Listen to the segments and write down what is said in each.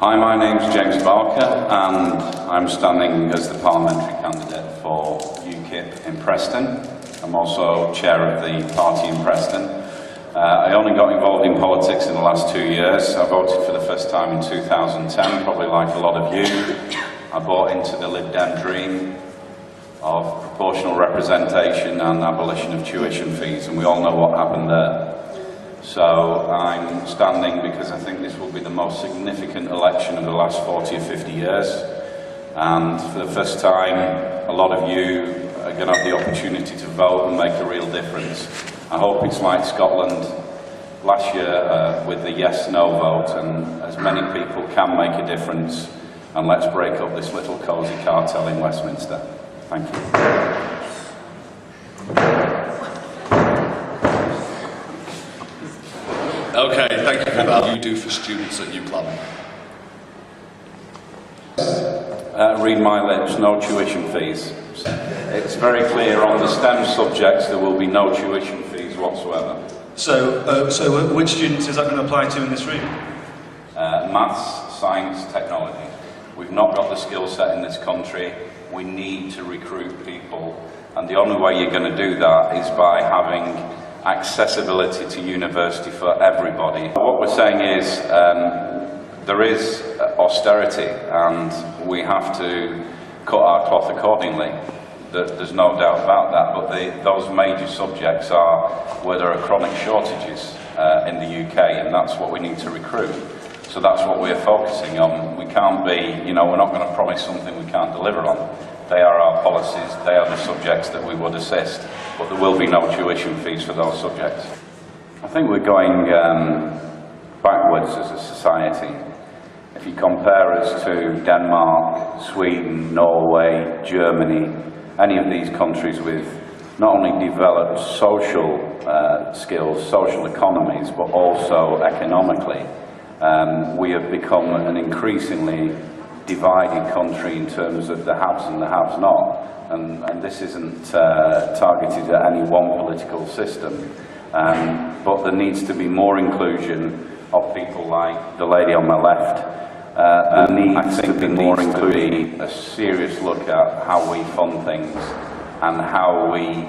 Hi, my name's James Barker and I'm standing as the parliamentary candidate for UKIP in Preston. I'm also chair of the party in Preston. I only got involved in politics in the last 2 years. I voted for the first time in 2010, probably like a lot of you. I bought into the Lib Dem dream of proportional representation and abolition of tuition fees, and we all know what happened there. So I'm standing because I think this will be the most significant election of the last 40 or 50 years. And for the first time, a lot of you are going to have the opportunity to vote and make a real difference. I hope it's like Scotland last year with the yes-no vote, and as many people can make a difference. And let's break up this little cosy cartel in Westminster. Thank you. Okay, thank you for that. What do you do for students at UCLAN? Read my lips, no tuition fees. It's very clear on the STEM subjects there will be no tuition fees whatsoever. So which students is that going to apply to in this room? Maths, science, technology. We've not got the skill set in this country. We need to recruit people, and the only way you're going to do that is by having accessibility to university for everybody. What we're saying is there is austerity and we have to cut our cloth accordingly. There's no doubt about that, but those major subjects are where there are chronic shortages in the UK, and that's what we need to recruit. So that's what we're focusing on. We can't be, we're not going to promise something we can't deliver on. They are our policies, they are the subjects that we would assist, but there will be no tuition fees for those subjects. I think we're going backwards as a society. If you compare us to Denmark, Sweden, Norway, Germany, any of these countries with not only developed social skills, social economies, but also economically, we have become an increasingly divided country in terms of the haves and the haves not, and this isn't targeted at any one political system, but there needs to be more inclusion of people like the lady on my left. There needs to be more inclusion, a serious look at how we fund things and how we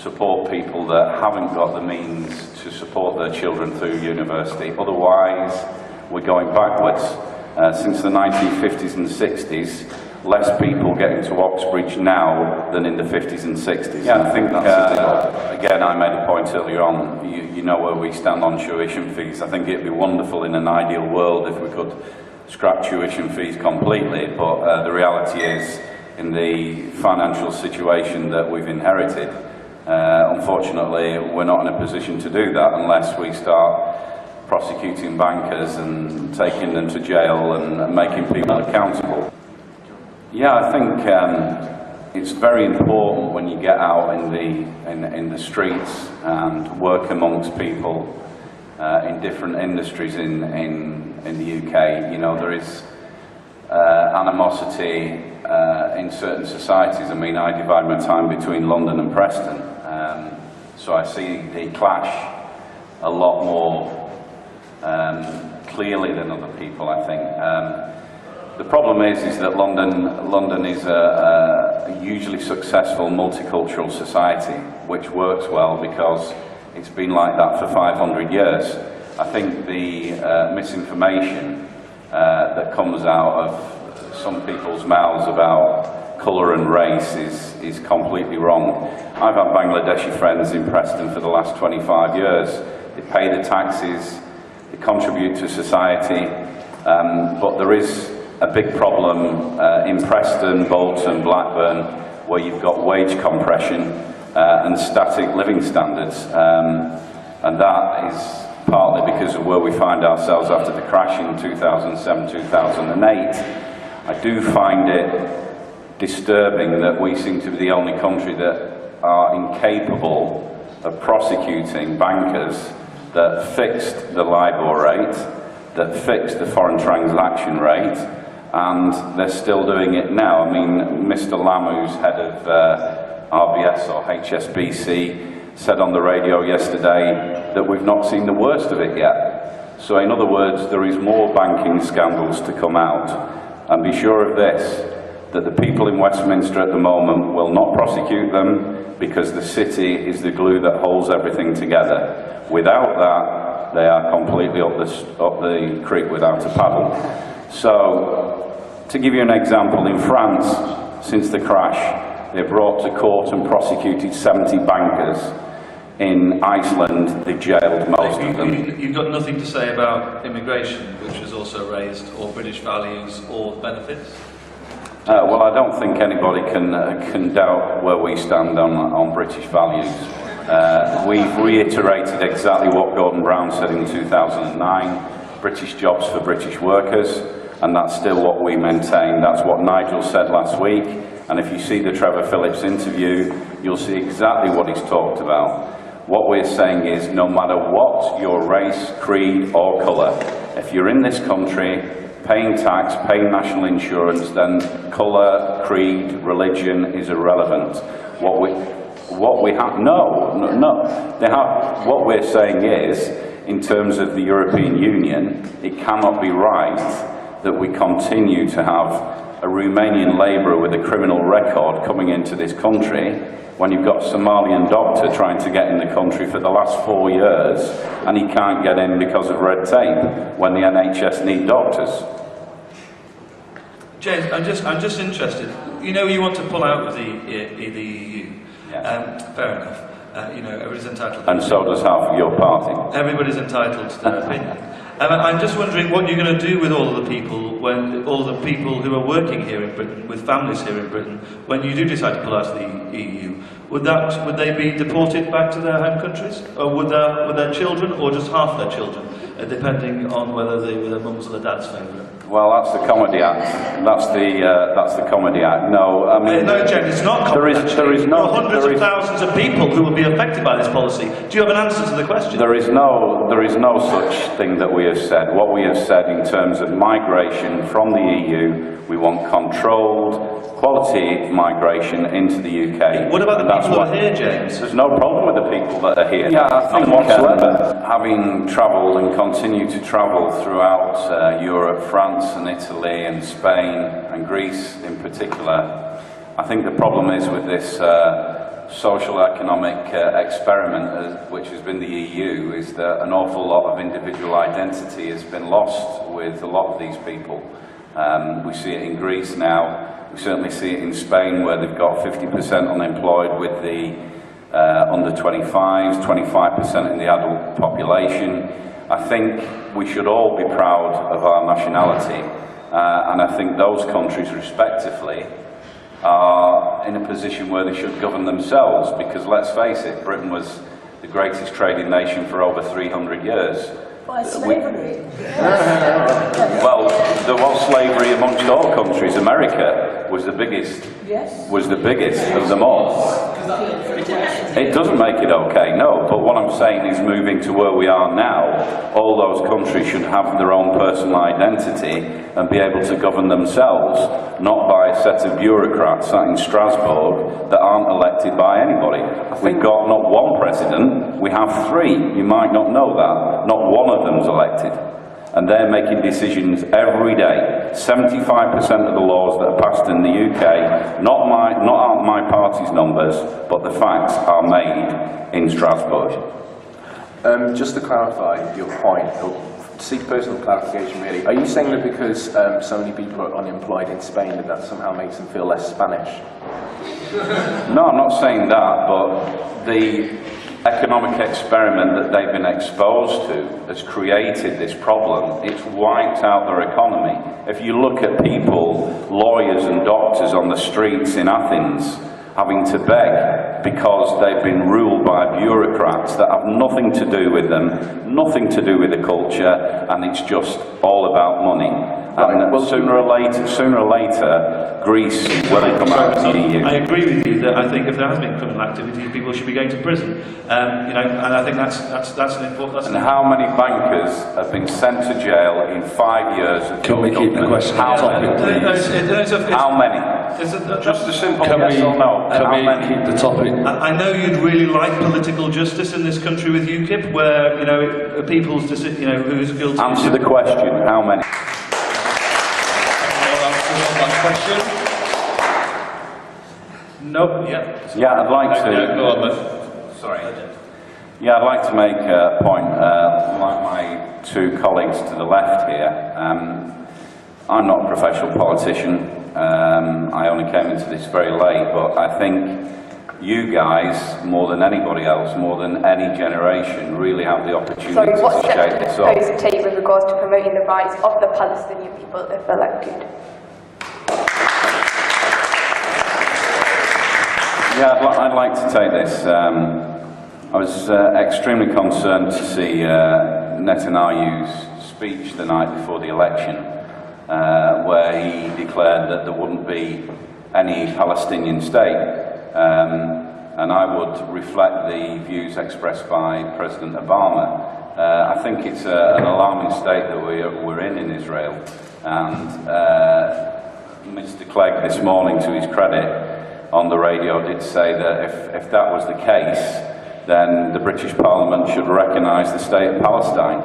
support people that haven't got the means to support their children through university. Otherwise, we're going backwards. Since the 1950s and 60s, less people get into Oxbridge now than in the 50s and 60s. Yeah, I think again, I made a point earlier on, you know where we stand on tuition fees. I think it'd be wonderful in an ideal world if we could scrap tuition fees completely, but the reality is, in the financial situation that we've inherited, unfortunately, we're not in a position to do that unless we start prosecuting bankers and taking them to jail and making people accountable. Yeah, I think it's very important when you get out in the streets and work amongst people in different industries in the UK. There is animosity in certain societies. I mean, I divide my time between London and Preston, so I see the clash a lot more clearly than other people, I think. The problem is that London is a hugely successful multicultural society, which works well because it's been like that for 500 years. I think the misinformation that comes out of some people's mouths about colour and race is completely wrong. I've had Bangladeshi friends in Preston for the last 25 years. They pay the taxes, they contribute to society, but there is a big problem in Preston, Bolton, Blackburn, where you've got wage compression and static living standards, and that is partly because of where we find ourselves after the crash in 2007-2008. I do find it disturbing that we seem to be the only country that are incapable of prosecuting bankers that fixed the LIBOR rate, that fixed the foreign transaction rate, and they're still doing it now. I mean, Mr. Lam, who's head of RBS or HSBC, said on the radio yesterday that we've not seen the worst of it yet. So in other words, there is more banking scandals to come out. And be sure of this, that the people in Westminster at the moment will not prosecute them because the city is the glue that holds everything together. Without that, they are completely up the creek without a paddle. So, to give you an example, in France, since the crash, they brought to court and prosecuted 70 bankers. In Iceland, they jailed most of them. You've got nothing to say about immigration, which was also raised, or British values, or benefits? Well, I don't think anybody can doubt where we stand on British values. We've reiterated exactly what Gordon Brown said in 2009, British jobs for British workers, and that's still what we maintain. That's what Nigel said last week, and if you see the Trevor Phillips interview, you'll see exactly what he's talked about. What we're saying is, no matter what your race, creed or colour, if you're in this country paying tax, paying national insurance, then colour, creed, religion is irrelevant. What we're saying is, in terms of the European Union, it cannot be right that we continue to have a Romanian labourer with a criminal record coming into this country when you've got a Somalian doctor trying to get in the country for the last 4 years and he can't get in because of red tape when the NHS need doctors. James, I'm just interested. You know, you want to pull out of the EU. Yes. Fair enough. You know, everybody's entitled. And so does half of your party. Everybody's entitled to their opinion. I'm just wondering what you're going to do with all of the people, who are working here in Britain, with families here in Britain, when you do decide to pull out of the EU. Would they be deported back to their home countries, or would their children, or just half their children, depending on whether they were their mum's or their dad's favourite? Well, that's the Comedy Act. That's the Comedy Act. No, I mean, no, James, it's not comedy. There are hundreds of thousands of people who will be affected by this policy. Do you have an answer to the question? There is no such thing that we have said. What we have said in terms of migration from the EU, we want controlled, quality migration into the UK. What about the people who are here, James? There's no problem with the people that are here. Yeah, I think whatsoever. Having travelled and continue to travel throughout Europe, France and Italy and Spain and Greece in particular, I think the problem is with this social economic experiment, which has been the EU, is that an awful lot of individual identity has been lost with a lot of these people. We see it in Greece now. We certainly see it in Spain, where they've got 50% unemployed with the under 25s, 25% in the adult population. I think we should all be proud of our nationality, and I think those countries, respectively, are in a position where they should govern themselves, because let's face it, Britain was the greatest trading nation for over 300 years. By slavery. Well, there was slavery amongst all countries. America was the biggest. Yes. Was the biggest of them all. It doesn't make it okay, no. But what I'm saying is, moving to where we are now, all those countries should have their own personal identity and be able to govern themselves, not by a set of bureaucrats sat in Strasbourg that aren't elected by anybody. We've got not one president, we have 3. You might not know that. Not one of them's elected. And they're making decisions every day. 75% of the laws that are passed in the UK, not my party's numbers, but the facts are made in Strasbourg. Just to clarify your point, or seek personal clarification really, are you saying that because so many people are unemployed in Spain that somehow makes them feel less Spanish? No, I'm not saying that, but the economic experiment that they've been exposed to has created this problem. It's wiped out their economy. If you look at people, lawyers and doctors on the streets in Athens, having to beg because they've been ruled by bureaucrats that have nothing to do with them, nothing to do with the culture, and it's just all about money. And well, sooner or later, Greece will come out of the EU. I agree with you that I think if there has been criminal activity, people should be going to prison. You know, and I think that's an important. And how many bankers have been sent to jail in 5 years? Can we keep the question on topic, please? How many? Just a simple Can yes or no. Can How we many? keep the topic? I know you'd really like political justice in this country with UKIP, where, you know, people's decision, you know, who's guilty. Answer the question. How many? More answers on that question? No, yeah. Yeah, I'd like to. Yeah, go on then. Sorry. Yeah, I'd like to make a point, like my two colleagues to the left here. I'm not a professional politician. I only came into this very late, but I think you guys, more than anybody else, more than any generation, really have the opportunity Sorry, what to steps shape do you this propose up. to take with regards to promoting the rights of the Palestinian people if elected? Yeah, I'd like to take this. I was extremely concerned to see Netanyahu's speech the night before the election, where he declared that there wouldn't be any Palestinian state. And I would reflect the views expressed by President Obama. I think it's an alarming state that we're in Israel. And Mr. Clegg this morning, to his credit, on the radio did say that if that was the case, then the British Parliament should recognise the state of Palestine,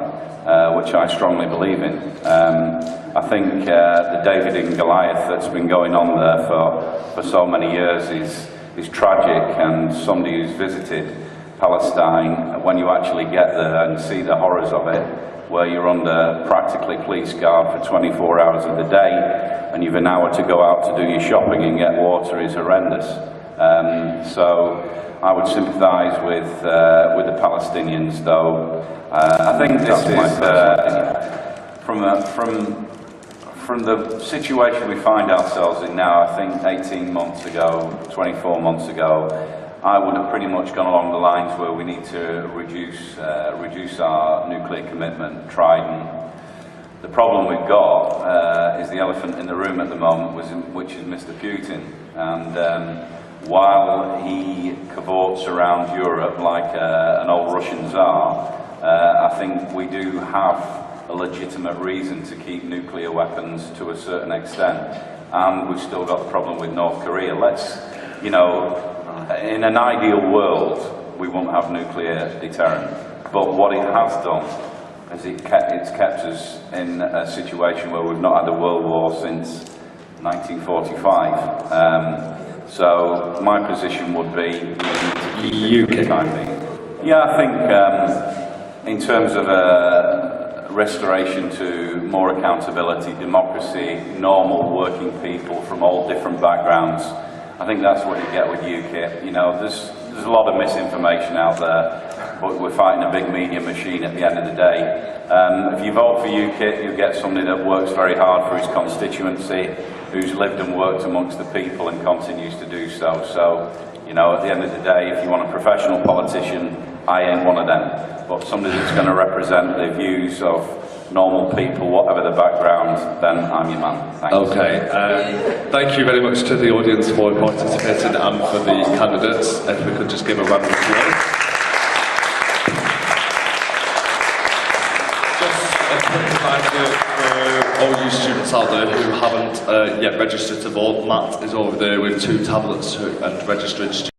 which I strongly believe in. I think the David and Goliath that's been going on there for so many years is tragic, and somebody who's visited Palestine, when you actually get there and see the horrors of it, where you're under practically police guard for 24 hours of the day, and you've an hour to go out to do your shopping and get water, is horrendous. So I would sympathise with the Palestinians, though. I think this is from the situation we find ourselves in now. I think 18 months ago, 24 months ago, I would have pretty much gone along the lines where we need to reduce our nuclear commitment, Trident. The problem we've got is the elephant in the room at the moment, which is Mr. Putin. And while he cavorts around Europe like an old Russian Tsar, I think we do have a legitimate reason to keep nuclear weapons to a certain extent. And we've still got the problem with North Korea. You know, in an ideal world, we won't have nuclear deterrent. But what it has done is it's kept us in a situation where we've not had a world war since 1945. So my position would be we need to keep it for the time being. Yeah, I think in terms of restoration to more accountability, democracy, normal working people from all different backgrounds, I think that's what you get with UKIP. You know, there's a lot of misinformation out there, but we're fighting a big media machine at the end of the day. If you vote for UKIP, you get somebody that works very hard for his constituency, who's lived and worked amongst the people and continues to do so. So, you know, at the end of the day, if you want a professional politician, I ain't one of them. But somebody that's going to represent the views of normal people, whatever the background, then I'm your man. Thanks. Okay, thank you very much to the audience for participating and for the candidates. If we could just give a round of applause. Just a quick reminder for all you students out there who haven't yet registered to vote, Matt is over there with 2 tablets and registering students.